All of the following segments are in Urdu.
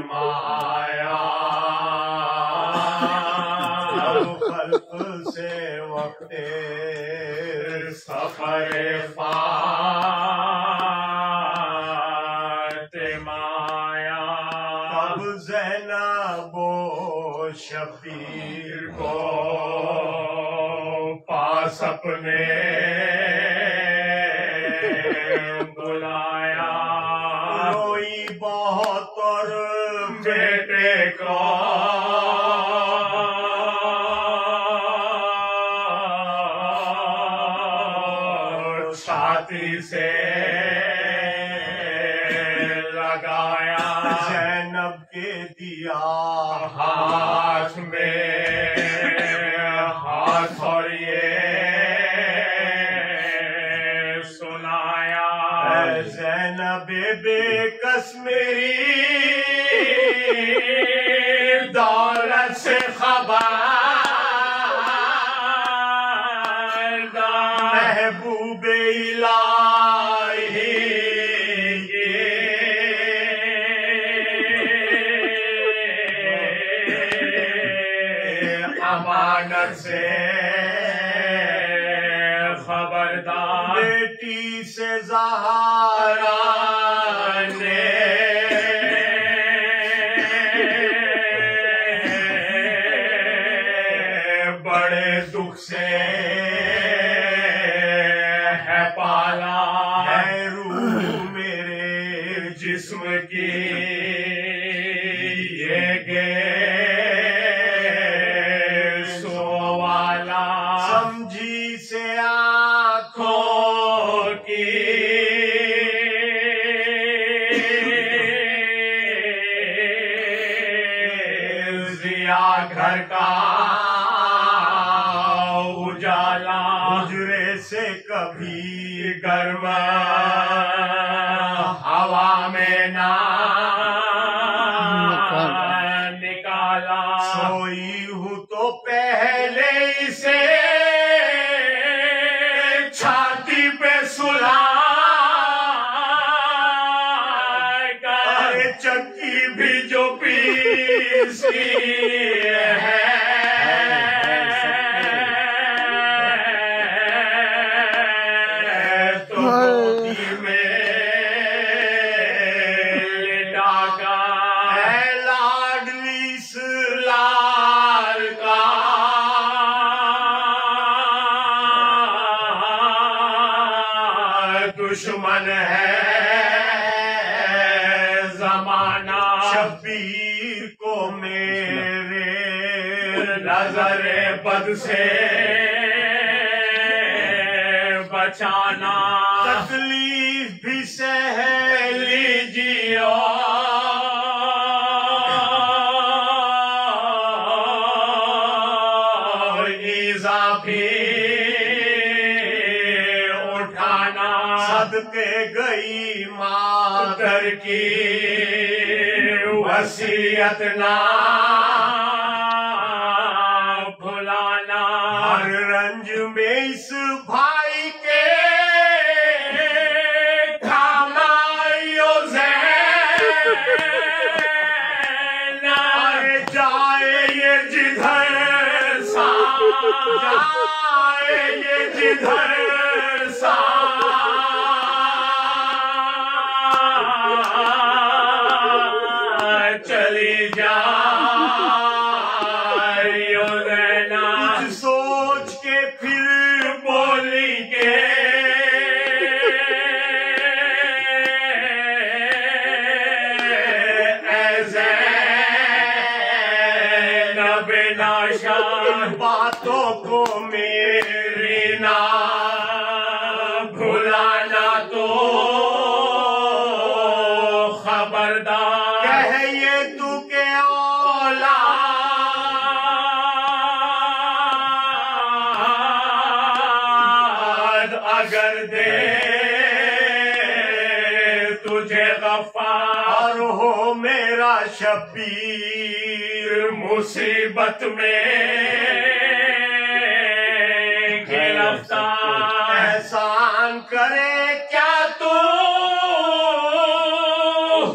مایا خلق سے وقت سفر فاطمایا اب زینب و شبیر کو پاس اپنے بلایا روئی بہت اور بیٹے کو چھاتی سے لگایا زینب کے دیا ہاتھ میں ہاتھ اور یہ سنایا زینب بے کس میری دولت سے خبر محبوب الہی امانت سے خبردار بیٹی سے زہرا نے بڑے دکھ سے ہے پالا ہے روح میرے جسم کی یہ سوالا سمجھی سے آنکھوں کی ضیا گھر کا اجالا حجرے سے کبھی گرم ہوا میں نہ نکالا سوئی ہوں تو پہلے اسے چھاتی پہ سلا کرے چکی بھی جو پیسی ہے دشمن ہے زمانہ شبیر کو میرے نظر بد سے بچانا تکلیف بھی سہ لیجیے ایزا بھی صدقے گئی مادر کی وصیت نہ بھلانا ہر رنج میں اس بھائی کے کام آئیو زینب جائے یہ جدھر سا جائے یہ جدھر سا چلی جا کچھ سوچ کے پھر بولی کے اے زینب ناشاد باتوں کو میری نہ بھلانا تو خبردار اگر دے تجھے غفار ہو میرا شبیر مصیبت میں گرفتار احسان کرے کیا تو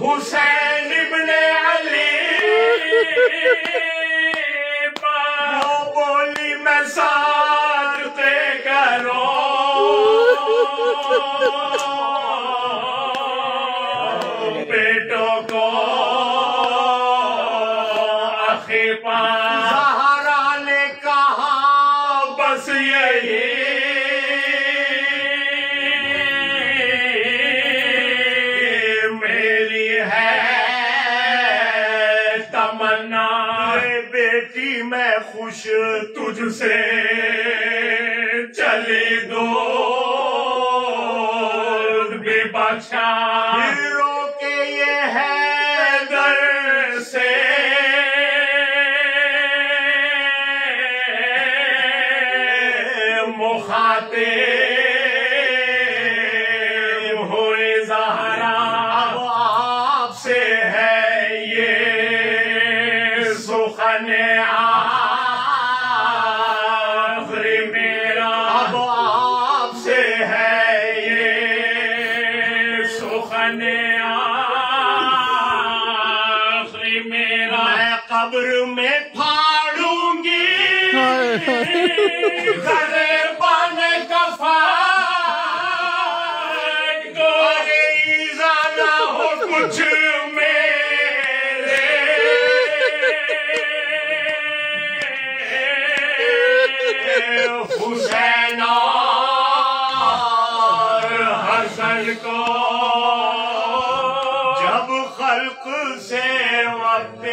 حسین ابن علی وہ بولی میں صدقے کرو بیٹوں کو آخی پاس زہرا نے کہا بس یہی میری ہے تمنا بیٹی میں خوش تجھ سے چلی دور بھی بخشا رو کے یہ ہے در سے مخاطب ہوئے زہرا اب آپ سے ہے یہ سخن آخری میرا اب آپ سے ہے یہ سخن آخری میرا میں قبر میں پھاڑوں گی کچھ میرے حسین اور حسن کو جب خلق سے وقت